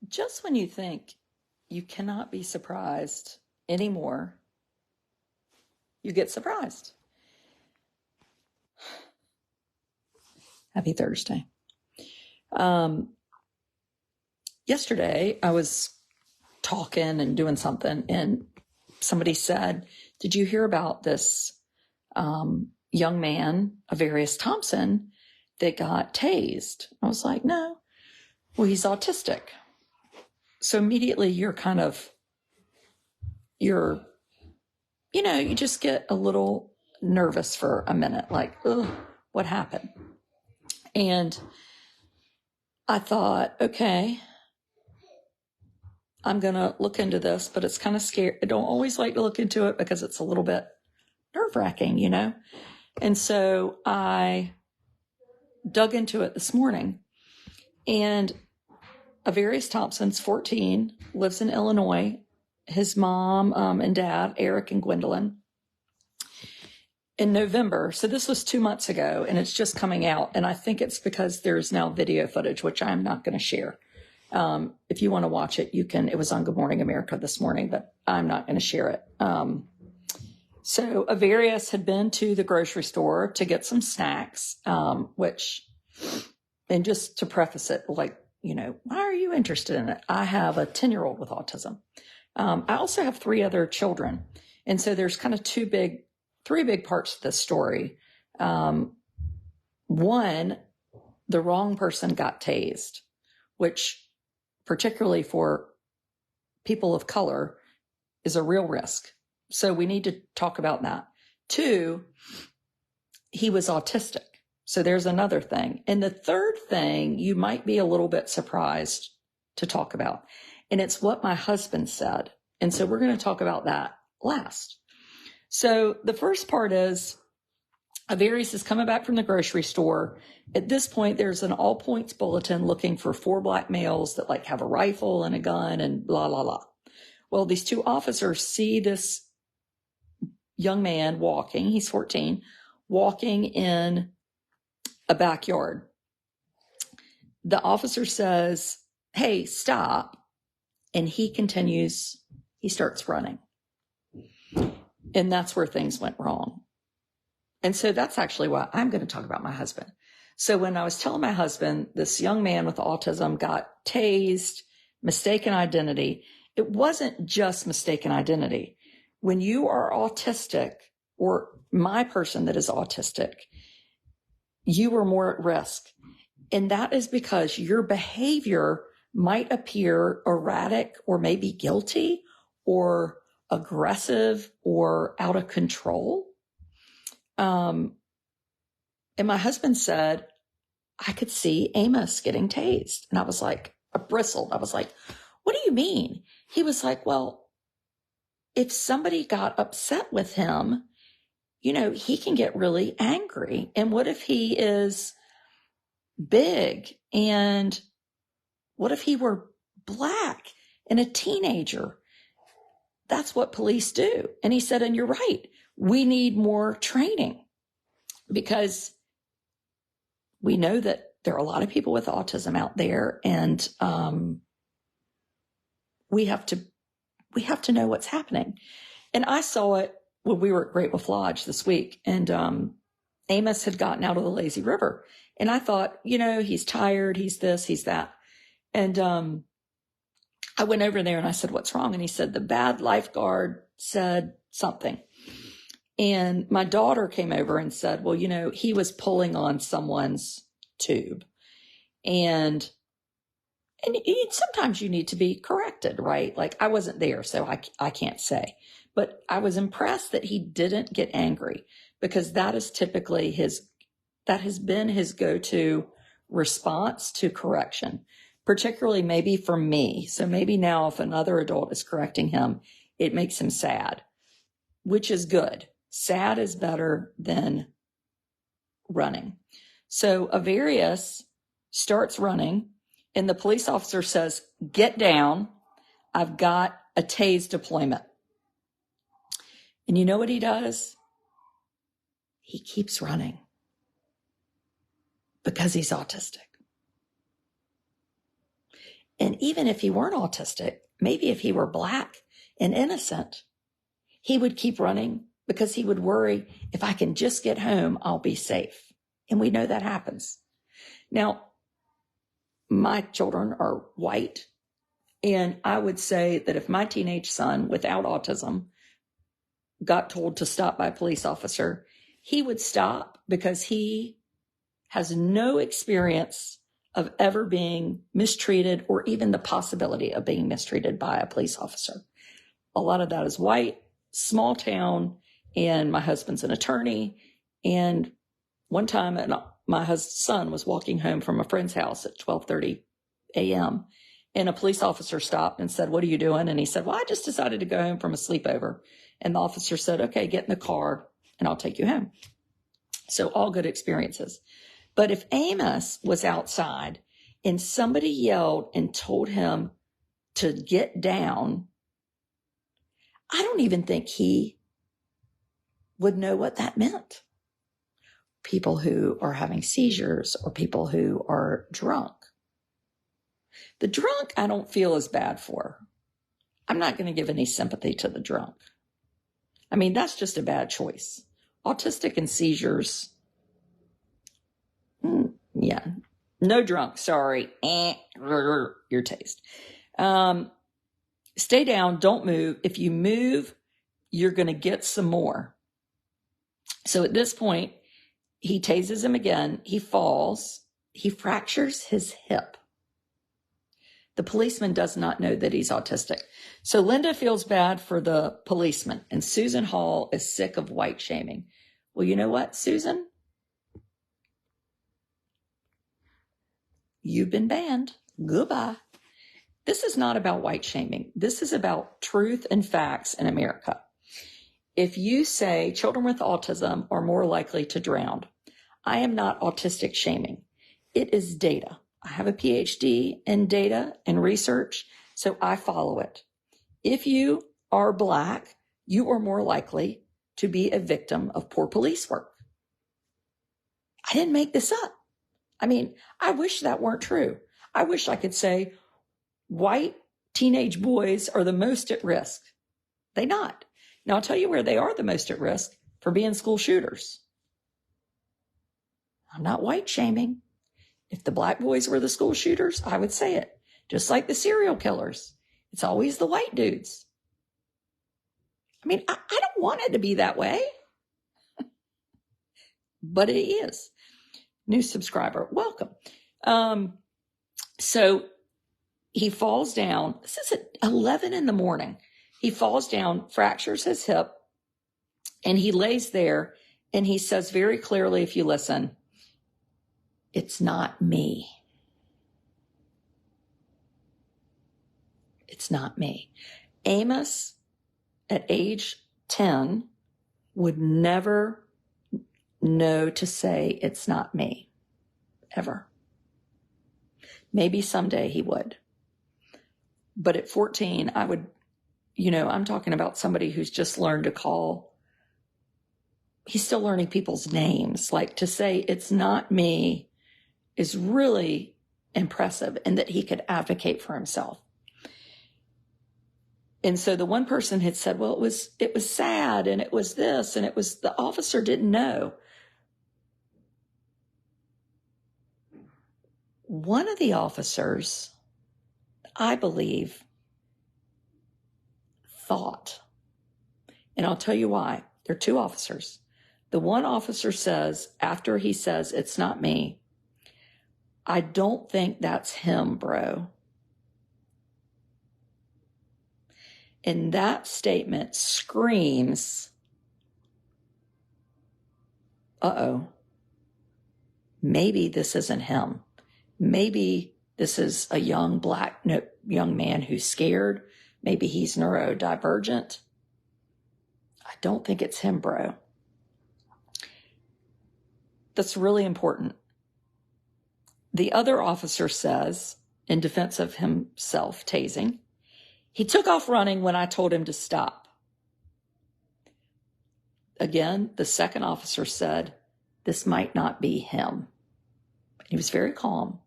Just when you think you cannot be surprised anymore, you get surprised. Happy Thursday. Yesterday, I was talking and doing something, and somebody said, "Did you hear about this young man, Avarius Thompson, that got tased?" I was like, "No." "Well, he's autistic." So immediately you just get a little nervous for a minute, like, "Ugh, what happened?" And I thought, okay, I'm going to look into this, but it's kind of scary. I don't always like to look into it because it's a little bit nerve-wracking, And so I dug into it this morning. And Avarius Thompson's 14, lives in Illinois. His mom and dad, Eric and Gwendolyn. In November, so this was 2 months ago, and it's just coming out. And I think it's because there's now video footage, which I'm not going to share. If you want to watch it, you can. It was on Good Morning America this morning, but I'm not going to share it. So Avarius had been to the grocery store to get some snacks, and just to preface it, like, why are you interested in it? I have a 10-year-old with autism. I also have 3 other children. And so there's kind of 3 big parts to this story. One, the wrong person got tased, which particularly for people of color is a real risk. So we need to talk about that. 2, he was autistic. So there's another thing. And the third thing you might be a little bit surprised to talk about. And it's what my husband said. And so we're going to talk about that last. So the first part is Avarius is coming back from the grocery store. At this point, there's an all points bulletin looking for 4 black males that have a rifle and a gun and blah, blah, blah. Well, these 2 officers see this young man walking. He's 14, walking in a backyard. The officer says, "Hey, stop." And he continues, he starts running. And that's where things went wrong. And so that's actually why I'm going to talk about my husband. So when I was telling my husband, this young man with autism got tased, mistaken identity, it wasn't just mistaken identity. When you are autistic, or my person that is autistic, you are more at risk. And that is because your behavior might appear erratic or maybe guilty or aggressive or out of control. And my husband said, "I could see Amos getting tased." And I was like, I bristled. I was like, "What do you mean?" He was like, "Well, if somebody got upset with him, he can get really angry. And what if he is big? And what if he were black and a teenager? That's what police do." And he said, "And you're right. We need more training because we know that there are a lot of people with autism out there, and we have to know what's happening." And I saw it when we were at Great Wolf Lodge this week, and Amos had gotten out of the lazy river. And I thought, he's tired, he's this, he's that. And I went over there and I said, "What's wrong?" And he said, "The bad lifeguard said something." And my daughter came over and said, "Well, he was pulling on someone's tube." And sometimes you need to be corrected, right? Like, I wasn't there, so I can't say. But I was impressed that he didn't get angry, because that is typically that has been his go-to response to correction, particularly maybe for me. So maybe now if another adult is correcting him, it makes him sad, which is good. Sad is better than running. So Avarius starts running, and the police officer says, "Get down. I've got a tase deployment." And you know what he does? He keeps running because he's autistic. And even if he weren't autistic, maybe if he were Black and innocent, he would keep running because he would worry, if I can just get home, I'll be safe. And we know that happens. Now, my children are white, and I would say that if my teenage son without autism got told to stop by a police officer, he would stop because he has no experience of ever being mistreated or even the possibility of being mistreated by a police officer. A lot of that is white, small town, and my husband's an attorney. And one time my son was walking home from a friend's house at 12:30 a.m. and a police officer stopped and said, "What are you doing?" And he said, "Well, I just decided to go home from a sleepover." And the officer said, "Okay, get in the car and I'll take you home." So all good experiences. But if Amos was outside and somebody yelled and told him to get down, I don't even think he would know what that meant. People who are having seizures or people who are drunk. The drunk, I don't feel as bad for. I'm not going to give any sympathy to the drunk. I mean, that's just a bad choice. Autistic and seizures, yeah. No drunk, sorry. Your taste. Stay down, don't move. If you move, you're going to get some more. So at this point, he tases him again. He falls. He fractures his hip. The policeman does not know that he's autistic. So Linda feels bad for the policeman, and Susan Hall is sick of white shaming. Well, you know what, Susan? You've been banned. Goodbye. This is not about white shaming. This is about truth and facts in America. If you say children with autism are more likely to drown, I am not autistic shaming. It is data. I have a PhD in data and research, so I follow it. If you are Black, you are more likely to be a victim of poor police work. I didn't make this up. I mean, I wish that weren't true. I wish I could say white teenage boys are the most at risk. They're not. Now, I'll tell you where they are the most at risk, for being school shooters. I'm not white shaming. If the Black boys were the school shooters, I would say it. Just like the serial killers. It's always the white dudes. I mean, I don't want it to be that way. But it is. New subscriber, welcome. So he falls down. This is at 11 in the morning. He falls down, fractures his hip, and he lays there, and he says very clearly, if you listen, "It's not me. It's not me." Amos, at age 10, would never know to say, "It's not me," ever. Maybe someday he would. But at 14, I would, I'm talking about somebody who's just learned to call. He's still learning people's names. Like, to say "it's not me" is really impressive, and that he could advocate for himself. And so the one person had said, "Well, it was sad, and it was this, and it was," the officer didn't know. One of the officers, I believe, thought, and I'll tell you why. There are two officers. The one officer says, after he says, "It's not me," "I don't think that's him, bro." And that statement screams, maybe this isn't him. Maybe this is a young young man who's scared. Maybe he's neurodivergent. I don't think it's him, bro. That's really important. The other officer says, in defense of himself tasing, "He took off running when I told him to stop." Again, the second officer said, "This might not be him." He was very calm.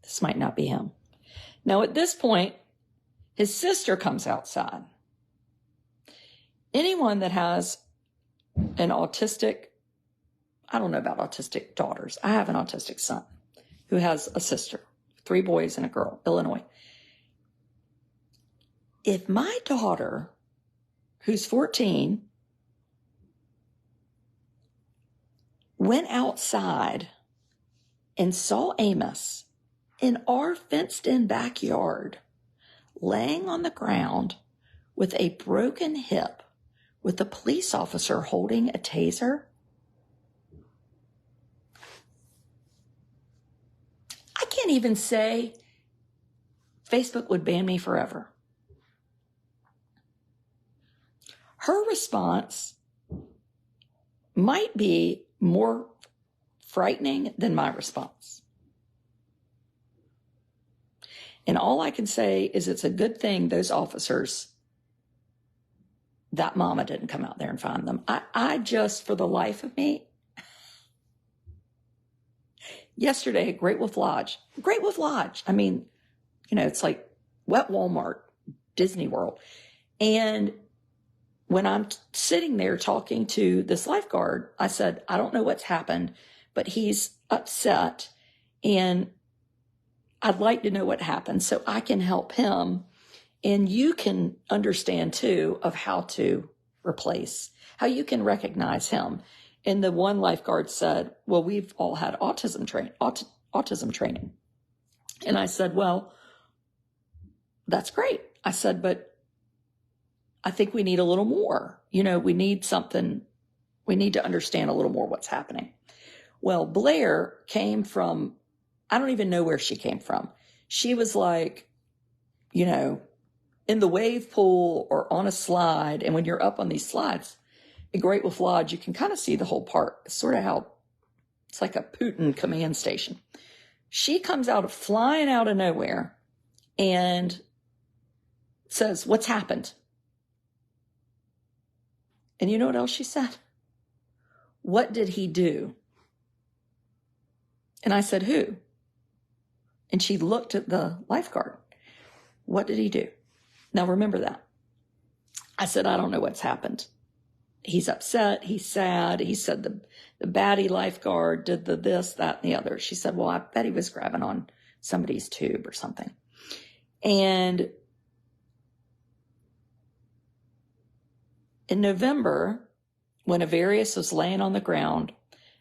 "This This might not be him. Now, at this point, his sister comes outside. Anyone that has an autistic, I don't know about autistic daughters. I have an autistic son who has a sister, 3 boys and a girl, Illinois. If my daughter, who's 14, went outside and saw Amos in our fenced-in backyard, laying on the ground with a broken hip, with a police officer holding a taser, I can't even say Facebook would ban me forever. Her response might be more frightening than my response. And all I can say is it's a good thing those officers, that mama didn't come out there and find them. I just, for the life of me, yesterday, Great Wolf Lodge. I mean, it's like wet Walmart, Disney World. And when I'm sitting there talking to this lifeguard, I said, I don't know what's happened, but he's upset and I'd like to know what happened so I can help him. And you can understand too of how to replace, how you can recognize him. And the one lifeguard said, well, we've all had autism training. And I said, well, that's great. I said, but I think we need a little more. We need something. We need to understand a little more what's happening. Well, Blair came from, I don't even know where she came from. She was like, in the wave pool or on a slide. And when you're up on these slides at Great Wolf Lodge, you can kind of see the whole park. It's sort of how it's like a Putin command station. She comes flying out of nowhere and says, what's happened? And you know what else she said? What did he do? And I said, who? And she looked at the lifeguard. What did he do? Now remember that. I said, I don't know what's happened. He's upset. He's sad. He said the baddie lifeguard did the this, that, and the other. She said, well, I bet he was grabbing on somebody's tube or something. And in November, when Avarius was laying on the ground,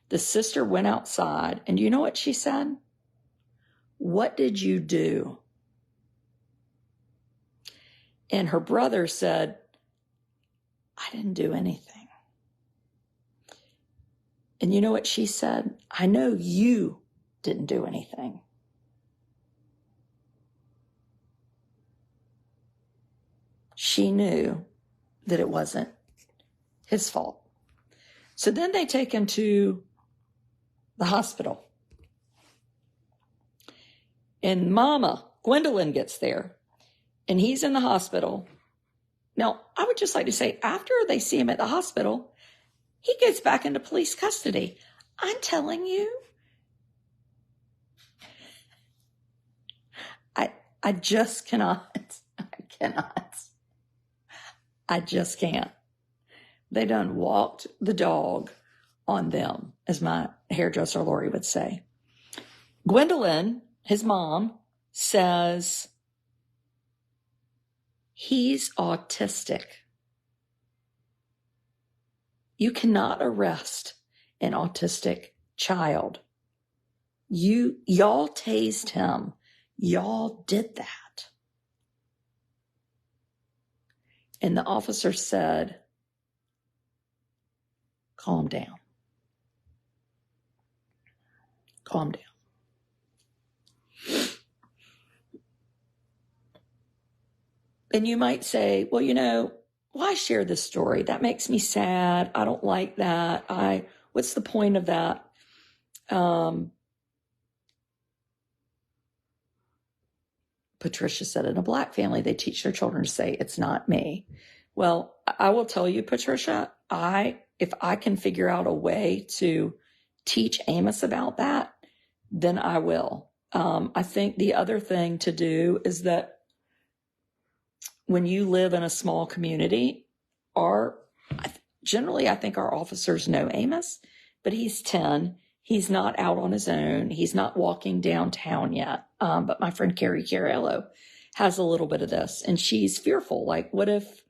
the sister went outside, and you know what she said? What did you do? And her brother said, I didn't do anything. And you know what she said? I know you didn't do anything. She knew that it wasn't his fault. So then they take him to the hospital. And Mama, Gwendolyn, gets there. And he's in the hospital. Now, I would just like to say, after they see him at the hospital, he goes back into police custody. I'm telling you, I just cannot. I just can't. They done walked the dog on them, as my hairdresser Lori would say. Gwendolyn, his mom, says he's autistic. You cannot arrest an autistic child. Y'all tased him. Y'all did that. And the officer said, calm down. Calm down. And you might say, well, why share this story? That makes me sad. I don't like that. What's the point of that? Patricia said, in a Black family, they teach their children to say, it's not me. Well, I will tell you, Patricia, if I can figure out a way to teach Amos about that, then I will. I think the other thing to do is that when you live in a small community, generally I think our officers know Amos, but he's 10. He's not out on his own. He's not walking downtown yet. But my friend Carrie Cariello has a little bit of this, and she's fearful. Like, what if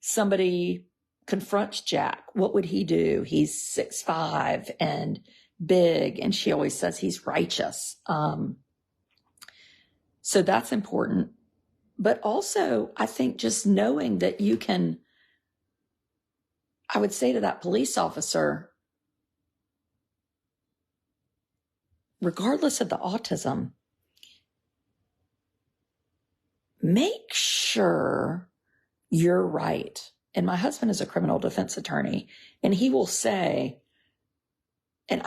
somebody confronts Jack? What would he do? He's 6'5" and big, and she always says he's righteous. So that's important. But also, I think just knowing that you can, I would say to that police officer, regardless of the autism, make sure you're right. And my husband is a criminal defense attorney, and he will say, and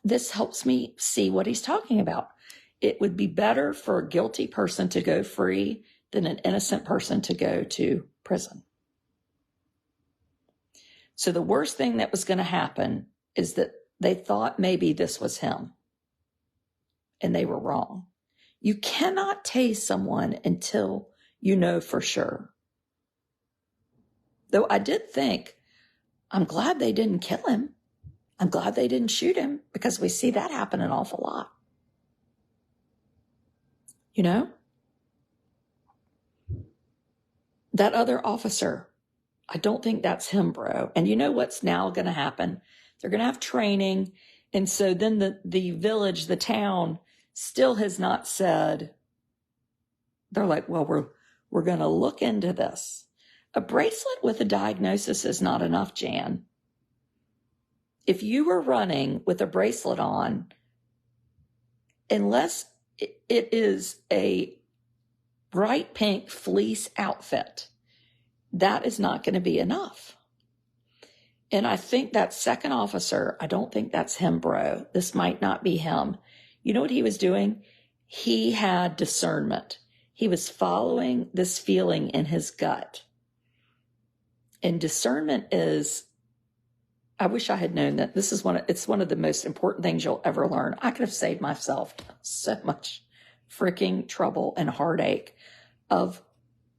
this helps me see what he's talking about. It would be better for a guilty person to go free than an innocent person to go to prison. So the worst thing that was going to happen is that they thought maybe this was him, and they were wrong. You cannot tase someone until you know for sure. Though I did think, I'm glad they didn't kill him. I'm glad they didn't shoot him, because we see that happen an awful lot. You know? That other officer, I don't think that's him, bro. And you know what's now going to happen? They're going to have training. And so then the village, the town, still has not said, they're like, well, we're going to look into this. A bracelet with a diagnosis is not enough, Jan. If you were running with a bracelet on, unless it is a bright pink fleece outfit, that is not going to be enough. And I think that second officer, I don't think that's him, bro. This might not be him. You know what he was doing? He had discernment. He was following this feeling in his gut. And discernment is, I wish I had known that. It's one of the most important things you'll ever learn. I could have saved myself so much freaking trouble and heartache of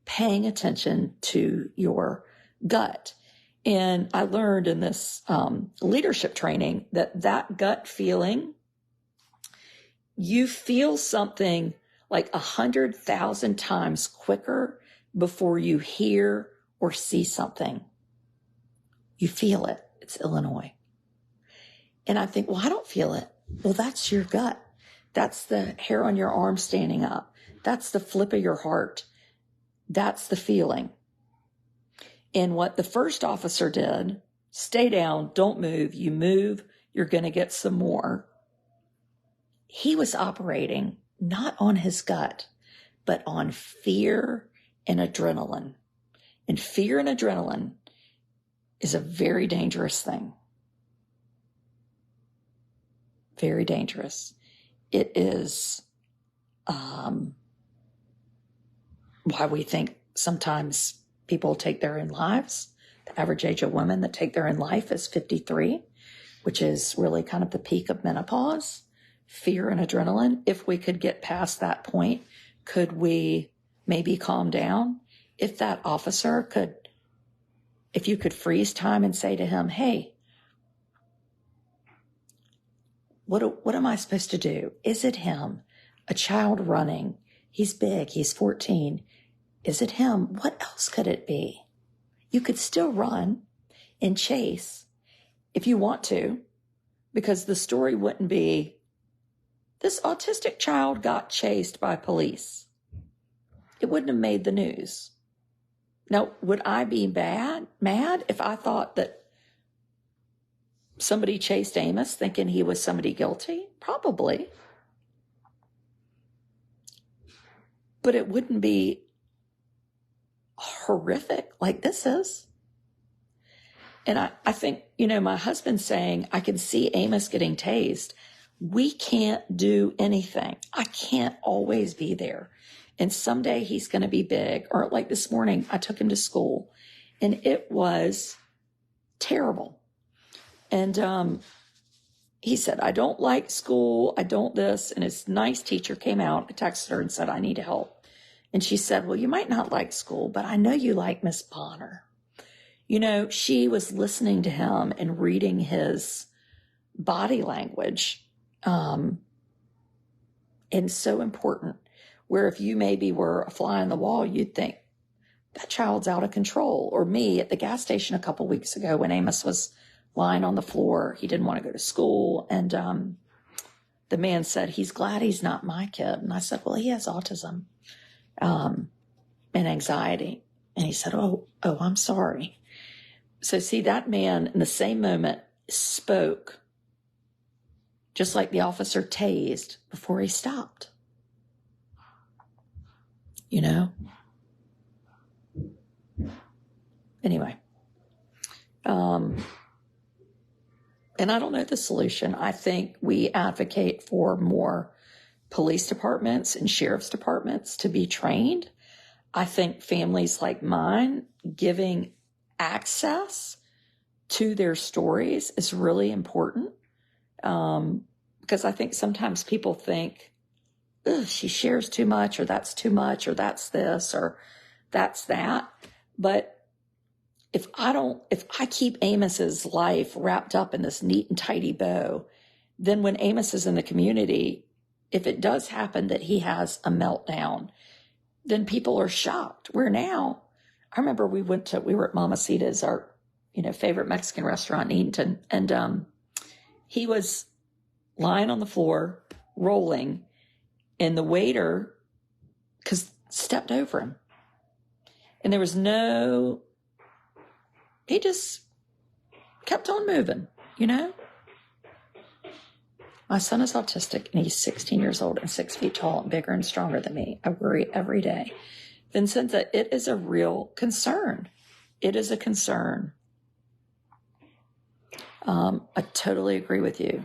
paying attention to your gut. And I learned in this leadership training that gut feeling, you feel something like 100,000 times quicker before you hear or see something. You feel it. It's Illinois. And I think, well, I don't feel it. Well, that's your gut. That's the hair on your arm standing up. That's the flip of your heart. That's the feeling. And what the first officer did, stay down, don't move. You move, you're going to get some more. He was operating not on his gut, but on fear and adrenaline. And fear and adrenaline is a very dangerous thing. Very dangerous. It is why we think sometimes people take their own lives. The average age of women that take their own life is 53, which is really kind of the peak of menopause. Fear and adrenaline. If we could get past that point, could we maybe calm down? If that officer could, if you could freeze time and say to him, hey, what am I supposed to do? Is it him? A child running. He's big. He's 14. Is it him? What else could it be? You could still run and chase if you want to, because the story wouldn't be, this autistic child got chased by police. It wouldn't have made the news. Now, would I be mad if I thought that somebody chased Amos thinking he was somebody guilty? Probably. But it wouldn't be horrific like this is. And I think, my husband's saying, I can see Amos getting tased. We can't do anything. I can't always be there. And someday he's going to be big. Or like this morning, I took him to school and it was terrible. And he said, I don't like school. I don't this. And his nice teacher came out. I texted her and said, I need help. And she said, well, you might not like school, but I know you like Miss Bonner. You know, she was listening to him and reading his body language. And so important, where if you maybe were a fly on the wall, you'd think that child's out of control. Or me at the gas station a couple weeks ago when Amos was lying on the floor, he didn't want to go to school. And the man said, he's glad he's not my kid. And I said, well, he has autism and anxiety. And he said, oh, I'm sorry. So see, that man in the same moment spoke just like the officer tased before he stopped. You know? Anyway. And I don't know the solution. I think we advocate for more police departments and sheriff's departments to be trained. I think families like mine giving access to their stories is really important. Because I think sometimes people think, she shares too much, or that's too much, or that's this, or that's that. But if I keep Amos's life wrapped up in this neat and tidy bow, then when Amos is in the community, if it does happen that he has a meltdown, then people are shocked. Where now, I remember we were at Mamacita's, our, favorite Mexican restaurant in Eatonton, and he was lying on the floor, rolling, and the waiter stepped over him. And there was he just kept on moving, My son is autistic, and he's 16 years old and 6 feet tall and bigger and stronger than me. I worry every day. Vincenza, it is a real concern. It is a concern. I totally agree with you.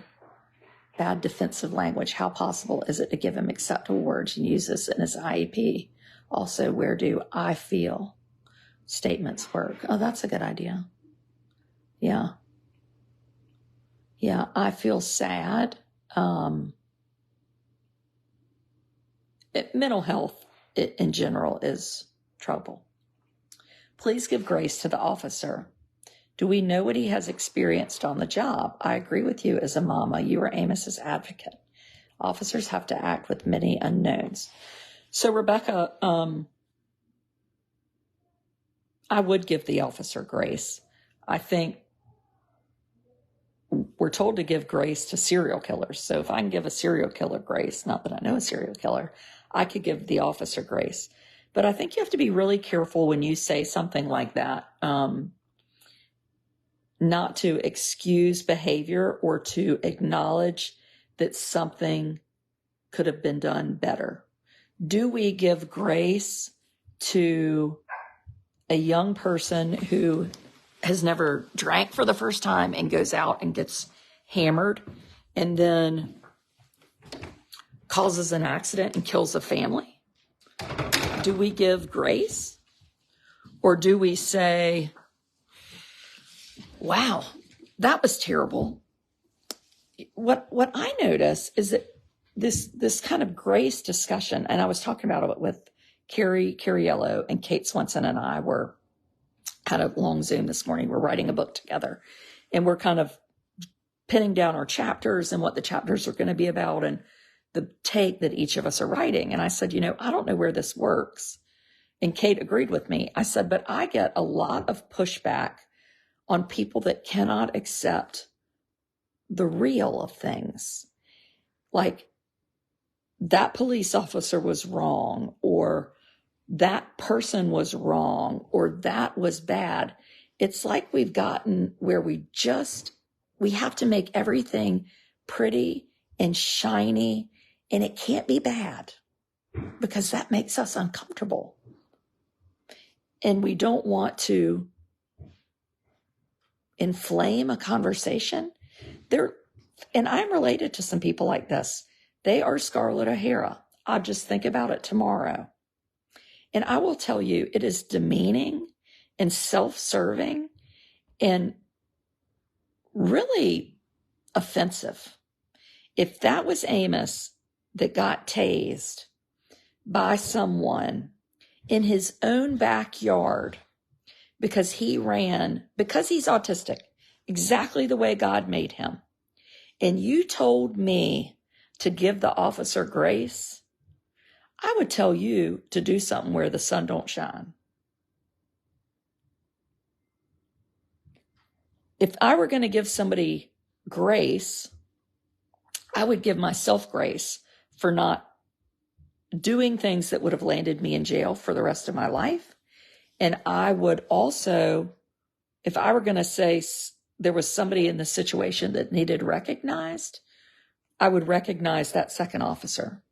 Bad defensive language. How possible is it to give him acceptable words and use this in his IEP? Also, where do I feel statements work? Oh, that's a good idea. Yeah. Yeah, I feel sad. Mental health in general is trouble. Please give grace to the officer. Do we know what he has experienced on the job? I agree with you as a mama. You are Amos's advocate. Officers have to act with many unknowns. So, Rebecca, I would give the officer grace. I think we're told to give grace to serial killers. So if I can give a serial killer grace, not that I know a serial killer, I could give the officer grace. But I think you have to be really careful when you say something like that, not to excuse behavior or to acknowledge that something could have been done better. Do we give grace to a young person who has never drank for the first time and goes out and gets hammered and then causes an accident and kills a family? Do we give grace? Or do we say, wow, that was terrible? What I notice is that this kind of grace discussion, and I was talking about it with Carrie Cariello and Kate Swenson, and I were had a long Zoom this morning. We're writing a book together, and we're kind of pinning down our chapters and what the chapters are going to be about and the take that each of us are writing. And I said, I don't know where this works. And Kate agreed with me. I said, but I get a lot of pushback on people that cannot accept the real of things. Like, that police officer was wrong, or that person was wrong, or that was bad. It's like we've gotten where we have to make everything pretty and shiny, and it can't be bad because that makes us uncomfortable. And we don't want to inflame a conversation. And I'm related to some people like this. They are Scarlett O'Hara. I'll just think about it tomorrow. And I will tell you, it is demeaning and self-serving and really offensive. If that was Amos that got tased by someone in his own backyard because he's autistic, exactly the way God made him, and you told me to give the officer grace, I would tell you to do something where the sun don't shine. If I were going to give somebody grace, I would give myself grace for not doing things that would have landed me in jail for the rest of my life. And I would also, if I were going to say there was somebody in the situation that needed recognized, I would recognize that second officer.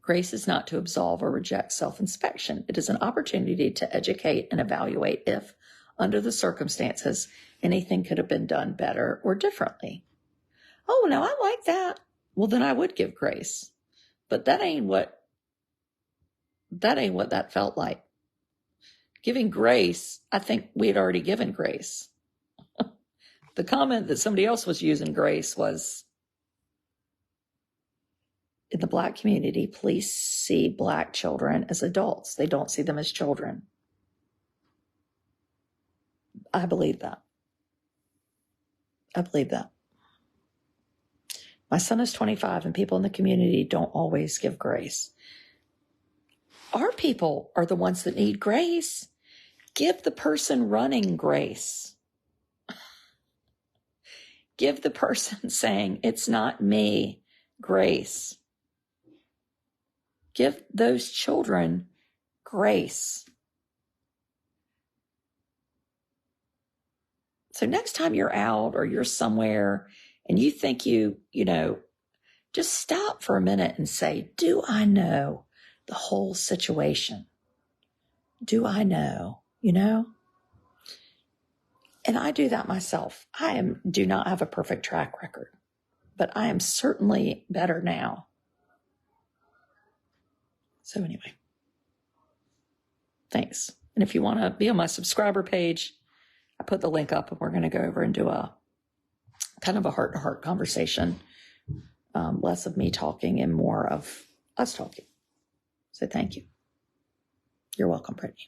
Grace is not to absolve or reject self-inspection. It is an opportunity to educate and evaluate if, under the circumstances, anything could have been done better or differently. Oh, no, I like that. Well, then I would give grace. But that ain't what that felt like. Giving grace, I think we had already given grace. The comment that somebody else was using grace was, in the Black community, police see Black children as adults. They don't see them as children. I believe that. I believe that. My son is 25, and people in the community don't always give grace. Our people are the ones that need grace. Give the person running grace. Give the person saying, it's not me, grace. Give those children grace. So next time you're out or you're somewhere and you think just stop for a minute and say, do I know the whole situation? Do I know, And I do that myself. Do not have a perfect track record, but I am certainly better now. So anyway, thanks. And if you want to be on my subscriber page, I put the link up and we're going to go over and do a kind of a heart-to-heart conversation. Less of me talking and more of us talking. So thank you. You're welcome, Brittany.